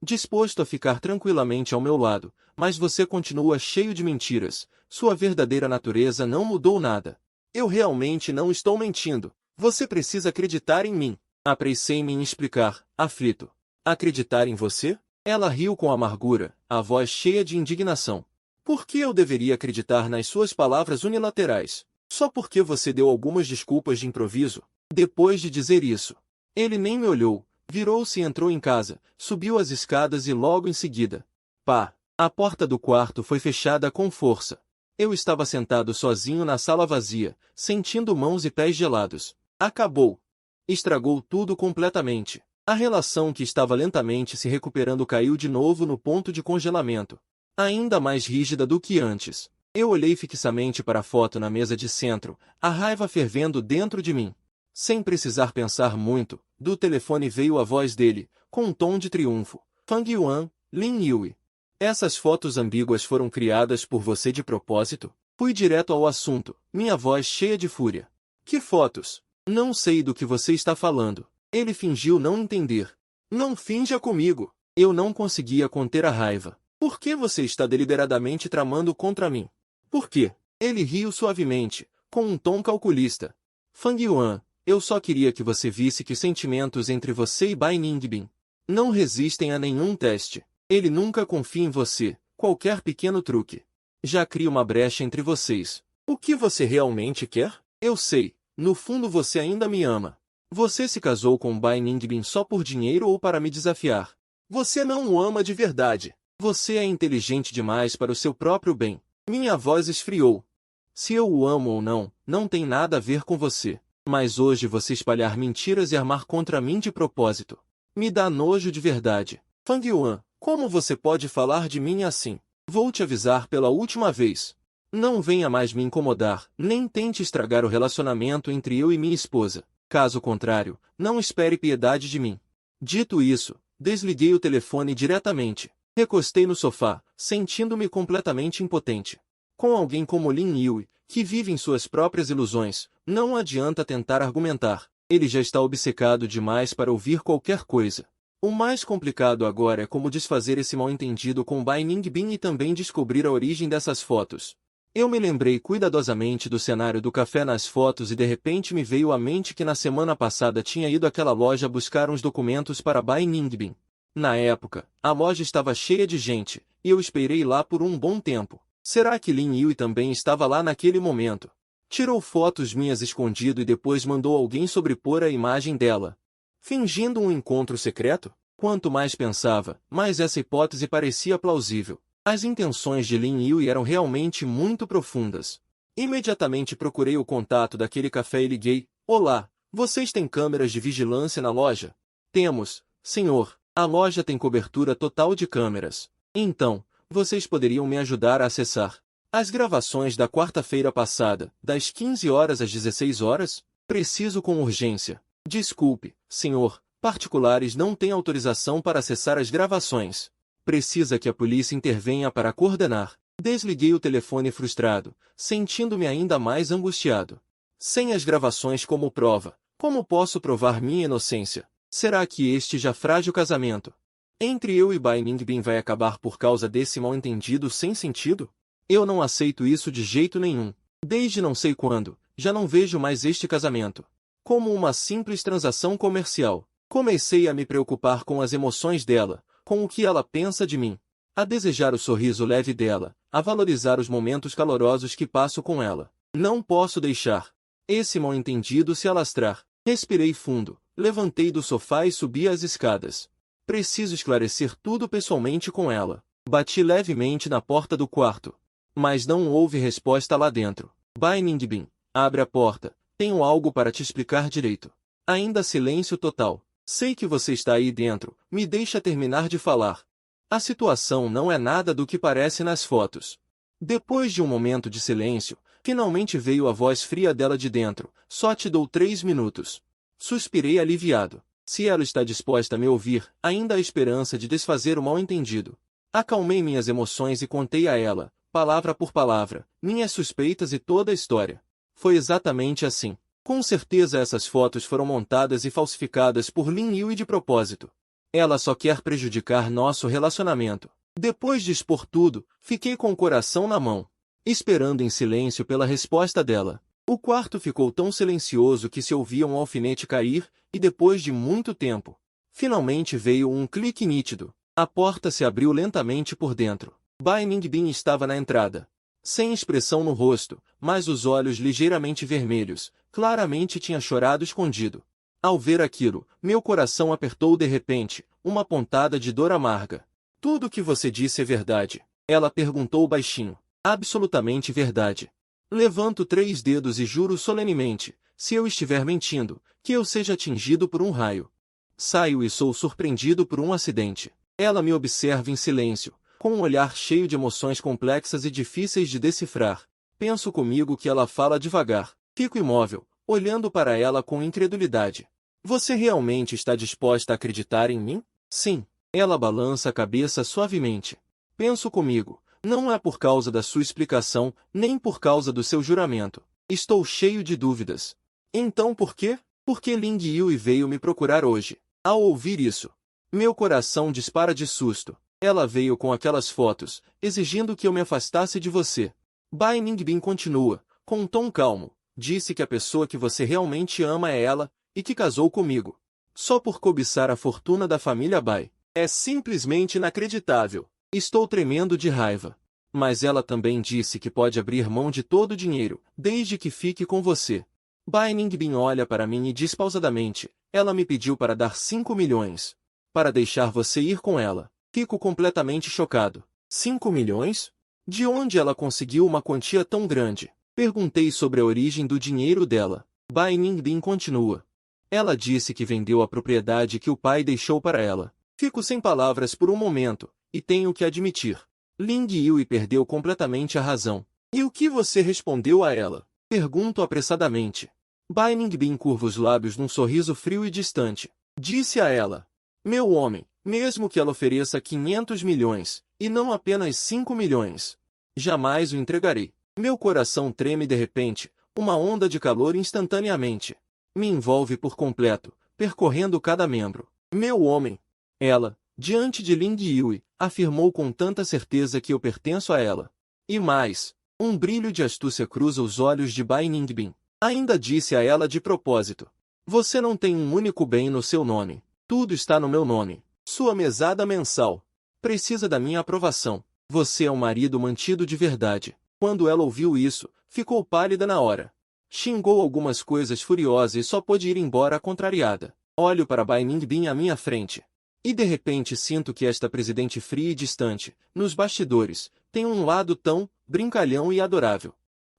disposto a ficar tranquilamente ao meu lado, mas você continua cheio de mentiras. Sua verdadeira natureza não mudou nada. Eu realmente não estou mentindo. Você precisa acreditar em mim. Apressei-me em explicar, aflito. Acreditar em você? Ela riu com amargura, a voz cheia de indignação. Por que eu deveria acreditar nas suas palavras unilaterais? Só porque você deu algumas desculpas de improviso? Depois de dizer isso, ele nem me olhou, virou-se e entrou em casa, subiu as escadas e logo em seguida, pá! A porta do quarto foi fechada com força. Eu estava sentado sozinho na sala vazia, sentindo mãos e pés gelados. Acabou. Estragou tudo completamente. A relação que estava lentamente se recuperando caiu de novo no ponto de congelamento. Ainda mais rígida do que antes. Eu olhei fixamente para a foto na mesa de centro, a raiva fervendo dentro de mim. Sem precisar pensar muito, do telefone veio a voz dele, com um tom de triunfo. Fang Yuan, Lin Yue. Essas fotos ambíguas foram criadas por você de propósito? Fui direto ao assunto, minha voz cheia de fúria. Que fotos? Não sei do que você está falando. Ele fingiu não entender. Não finja comigo. Eu não conseguia conter a raiva. Por que você está deliberadamente tramando contra mim? Por quê? Ele riu suavemente, com um tom calculista. Fang Yuan, eu só queria que você visse que os sentimentos entre você e Bai Ningbin não resistem a nenhum teste. Ele nunca confia em você, qualquer pequeno truque já cria uma brecha entre vocês. O que você realmente quer? Eu sei, no fundo você ainda me ama. Você se casou com Bai Ningbin só por dinheiro ou para me desafiar. Você não o ama de verdade. Você é inteligente demais para o seu próprio bem. Minha voz esfriou. Se eu o amo ou não, não tem nada a ver com você. Mas hoje você espalhar mentiras e armar contra mim de propósito me dá nojo de verdade. Fang Yuan, como você pode falar de mim assim? Vou te avisar pela última vez. Não venha mais me incomodar, nem tente estragar o relacionamento entre eu e minha esposa. Caso contrário, não espere piedade de mim. Dito isso, desliguei o telefone diretamente. Recostei no sofá, sentindo-me completamente impotente. Com alguém como Lin Yue, que vive em suas próprias ilusões, não adianta tentar argumentar. Ele já está obcecado demais para ouvir qualquer coisa. O mais complicado agora é como desfazer esse mal-entendido com Bai Ningbin e também descobrir a origem dessas fotos. Eu me lembrei cuidadosamente do cenário do café nas fotos e de repente me veio à mente que na semana passada tinha ido àquela loja buscar uns documentos para Bai Ningbin. Na época, a loja estava cheia de gente, e eu esperei lá por um bom tempo. Será que Lin Yue também estava lá naquele momento? Tirou fotos minhas escondido e depois mandou alguém sobrepor a imagem dela, fingindo um encontro secreto? Quanto mais pensava, mais essa hipótese parecia plausível. As intenções de Lin Yue eram realmente muito profundas. Imediatamente procurei o contato daquele café e liguei. Olá, vocês têm câmeras de vigilância na loja? Temos, senhor. A loja tem cobertura total de câmeras. Então, vocês poderiam me ajudar a acessar as gravações da quarta-feira passada, das 15 horas às 16 horas? Preciso com urgência. Desculpe, senhor, particulares não têm autorização para acessar as gravações. Precisa que a polícia intervenha para coordenar. Desliguei o telefone frustrado, sentindo-me ainda mais angustiado. Sem as gravações como prova, como posso provar minha inocência? Será que este já frágil casamento entre eu e Bai Ningbin vai acabar por causa desse mal-entendido sem sentido? Eu não aceito isso de jeito nenhum. Desde não sei quando, já não vejo mais este casamento como uma simples transação comercial. Comecei a me preocupar com as emoções dela, com o que ela pensa de mim, a desejar o sorriso leve dela, a valorizar os momentos calorosos que passo com ela. Não posso deixar esse mal-entendido se alastrar. Respirei fundo, levantei do sofá e subi as escadas. Preciso esclarecer tudo pessoalmente com ela. Bati levemente na porta do quarto, mas não houve resposta lá dentro. Bai Ningbin, abre a porta. Tenho algo para te explicar direito. Ainda silêncio total. Sei que você está aí dentro, me deixa terminar de falar. A situação não é nada do que parece nas fotos. Depois de um momento de silêncio, finalmente veio a voz fria dela de dentro. Só te dou 3 minutos. Suspirei aliviado. Se ela está disposta a me ouvir, ainda há esperança de desfazer o mal-entendido. Acalmei minhas emoções e contei a ela, palavra por palavra, minhas suspeitas e toda a história. Foi exatamente assim. Com certeza essas fotos foram montadas e falsificadas por Lin Yue de propósito. Ela só quer prejudicar nosso relacionamento. Depois de expor tudo, fiquei com o coração na mão, esperando em silêncio pela resposta dela. O quarto ficou tão silencioso que se ouvia um alfinete cair, e depois de muito tempo, finalmente veio um clique nítido. A porta se abriu lentamente por dentro. Bai Ningbin estava na entrada. Sem expressão no rosto, mas os olhos ligeiramente vermelhos, claramente tinha chorado escondido. Ao ver aquilo, meu coração apertou de repente, uma pontada de dor amarga. Tudo o que você disse é verdade? Ela perguntou baixinho. Absolutamente verdade. Levanto 3 dedos e juro solenemente, se eu estiver mentindo, que eu seja atingido por um raio. Saio e sou surpreendido por um acidente. Ela me observa em silêncio, com um olhar cheio de emoções complexas e difíceis de decifrar. Penso comigo que ela fala devagar. Fico imóvel, olhando para ela com incredulidade. Você realmente está disposta a acreditar em mim? Sim. Ela balança a cabeça suavemente. Penso comigo. Não é por causa da sua explicação, nem por causa do seu juramento. Estou cheio de dúvidas. Então por quê? Porque Ling Yui veio me procurar hoje. Ao ouvir isso, meu coração dispara de susto. Ela veio com aquelas fotos, exigindo que eu me afastasse de você. Bai Ningbin continua, com um tom calmo. Disse que a pessoa que você realmente ama é ela, e que casou comigo. Só por cobiçar a fortuna da família Bai. É simplesmente inacreditável. Estou tremendo de raiva. Mas ela também disse que pode abrir mão de todo o dinheiro, desde que fique com você. Bai Ningbin olha para mim e diz pausadamente, ela me pediu para dar 5 milhões. Para deixar você ir com ela. Fico completamente chocado. 5 milhões? De onde ela conseguiu uma quantia tão grande? Perguntei sobre a origem do dinheiro dela. Bai Ningbin continua. Ela disse que vendeu a propriedade que o pai deixou para ela. Fico sem palavras por um momento, e tenho que admitir. Ling Yui perdeu completamente a razão. E o que você respondeu a ela? Pergunto apressadamente. Bai Ningbin curva os lábios num sorriso frio e distante. Disse a ela. Meu homem, mesmo que ela ofereça 500 milhões, e não apenas 5 milhões, jamais o entregarei. Meu coração treme de repente, uma onda de calor instantaneamente. Me envolve por completo, percorrendo cada membro. Meu homem. Ela, diante de Ling Yui, afirmou com tanta certeza que eu pertenço a ela. E mais, um brilho de astúcia cruza os olhos de Bai Ningbin. Ainda disse a ela de propósito. Você não tem um único bem no seu nome. Tudo está no meu nome. Sua mesada mensal. Precisa da minha aprovação. Você é um marido mantido de verdade. Quando ela ouviu isso, ficou pálida na hora. Xingou algumas coisas furiosa e só pôde ir embora contrariada. Olho para Bai Ningbin à minha frente. E de repente sinto que esta presidente fria e distante, nos bastidores, tem um lado tão brincalhão e adorável.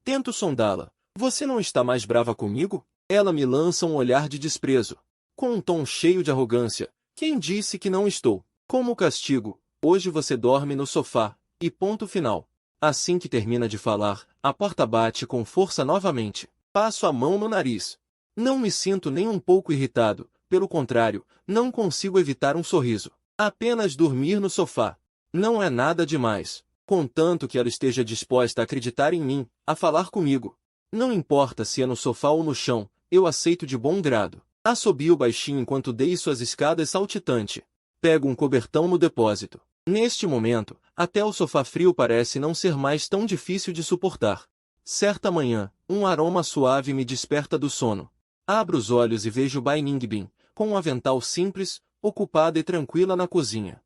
Tento sondá-la. Você não está mais brava comigo? Ela me lança um olhar de desprezo. Com um tom cheio de arrogância. Quem disse que não estou? Como castigo, hoje você dorme no sofá. E ponto final. Assim que termina de falar, a porta bate com força novamente. Passo a mão no nariz. Não me sinto nem um pouco irritado. Pelo contrário, não consigo evitar um sorriso. Apenas dormir no sofá. Não é nada demais. Contanto que ela esteja disposta a acreditar em mim, a falar comigo. Não importa se é no sofá ou no chão, eu aceito de bom grado. Assobio baixinho enquanto desço as escadas saltitante. Pego um cobertão no depósito. Neste momento, até o sofá frio parece não ser mais tão difícil de suportar. Certa manhã, um aroma suave me desperta do sono. Abro os olhos e vejo Bai Ningbin, com um avental simples, ocupada e tranquila na cozinha.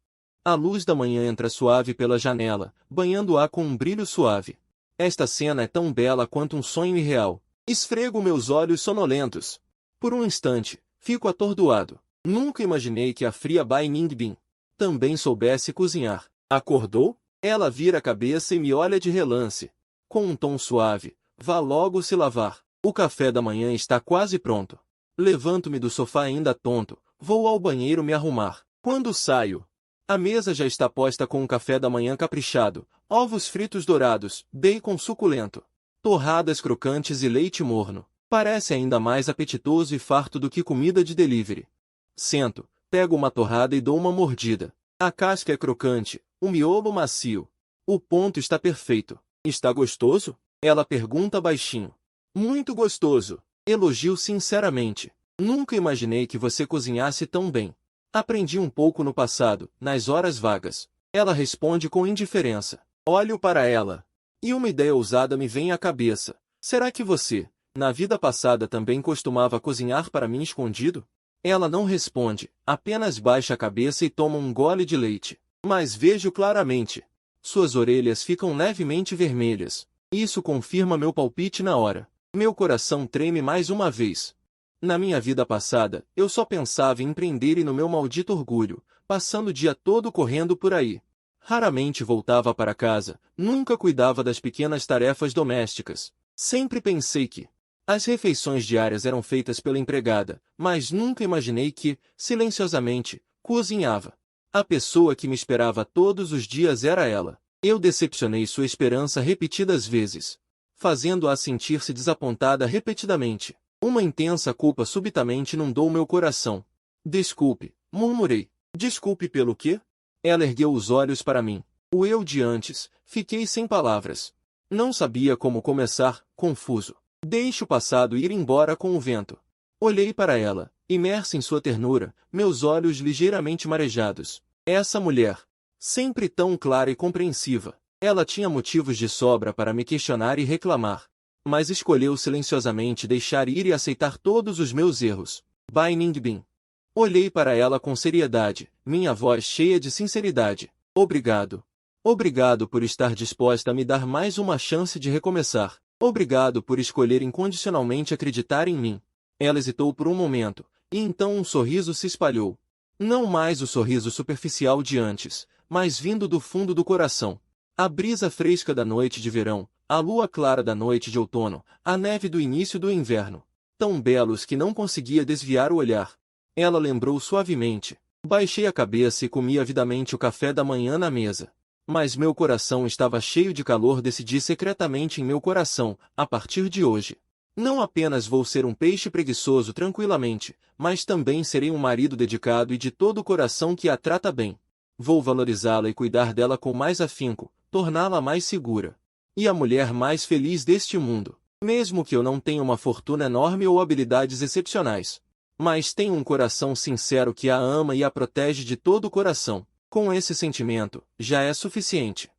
A luz da manhã entra suave pela janela, banhando-a com um brilho suave. Esta cena é tão bela quanto um sonho irreal. Esfrego meus olhos sonolentos. Por um instante, fico atordoado. Nunca imaginei que a fria Bai Ningbin também soubesse cozinhar. Acordou? Ela vira a cabeça e me olha de relance. Com um tom suave, vá logo se lavar. O café da manhã está quase pronto. Levanto-me do sofá ainda tonto, vou ao banheiro me arrumar. Quando saio, a mesa já está posta com um café da manhã caprichado, ovos fritos dourados, bacon suculento, torradas crocantes e leite morno. Parece ainda mais apetitoso e farto do que comida de delivery. Sento, pego uma torrada e dou uma mordida. A casca é crocante, o miolo macio. O ponto está perfeito. Está gostoso? Ela pergunta baixinho. Muito gostoso. Elogio sinceramente. Nunca imaginei que você cozinhasse tão bem. Aprendi um pouco no passado, nas horas vagas. Ela responde com indiferença. Olho para ela. E uma ideia ousada me vem à cabeça. Será que você, Na vida passada também costumava cozinhar para mim escondido? Ela não responde, apenas baixa a cabeça e toma um gole de leite. Mas vejo claramente. Suas orelhas ficam levemente vermelhas. Isso confirma meu palpite na hora. Meu coração treme mais uma vez. Na minha vida passada, eu só pensava em empreender e no meu maldito orgulho, passando o dia todo correndo por aí. Raramente voltava para casa, nunca cuidava das pequenas tarefas domésticas. Sempre pensei que as refeições diárias eram feitas pela empregada, mas nunca imaginei que, silenciosamente, cozinhava. A pessoa que me esperava todos os dias era ela. Eu decepcionei sua esperança repetidas vezes, fazendo-a sentir-se desapontada repetidamente. Uma intensa culpa subitamente inundou meu coração. Desculpe, murmurei. Desculpe pelo quê? Ela ergueu os olhos para mim. O eu de antes, fiquei sem palavras. Não sabia como começar, confuso. Deixe o passado ir embora com o vento. Olhei para ela, imersa em sua ternura, meus olhos ligeiramente marejados. Essa mulher, sempre tão clara e compreensiva. Ela tinha motivos de sobra para me questionar e reclamar. Mas escolheu silenciosamente deixar ir e aceitar todos os meus erros. Bai Ningbin. Olhei para ela com seriedade, minha voz cheia de sinceridade. Obrigado. Obrigado por estar disposta a me dar mais uma chance de recomeçar. Obrigado por escolher incondicionalmente acreditar em mim. Ela hesitou por um momento, e então um sorriso se espalhou. Não mais o sorriso superficial de antes, mas vindo do fundo do coração. A brisa fresca da noite de verão, a lua clara da noite de outono, a neve do início do inverno. Tão belos que não conseguia desviar o olhar. Ela lembrou suavemente. Baixei a cabeça e comi avidamente o café da manhã na mesa. Mas meu coração estava cheio de calor. Decidi secretamente em meu coração, a partir de hoje. Não apenas vou ser um peixe preguiçoso tranquilamente, mas também serei um marido dedicado e de todo o coração que a trata bem. Vou valorizá-la e cuidar dela com mais afinco, torná-la mais segura. E a mulher mais feliz deste mundo. Mesmo que eu não tenha uma fortuna enorme ou habilidades excepcionais. Mas tenho um coração sincero que a ama e a protege de todo o coração. Com esse sentimento, já é suficiente.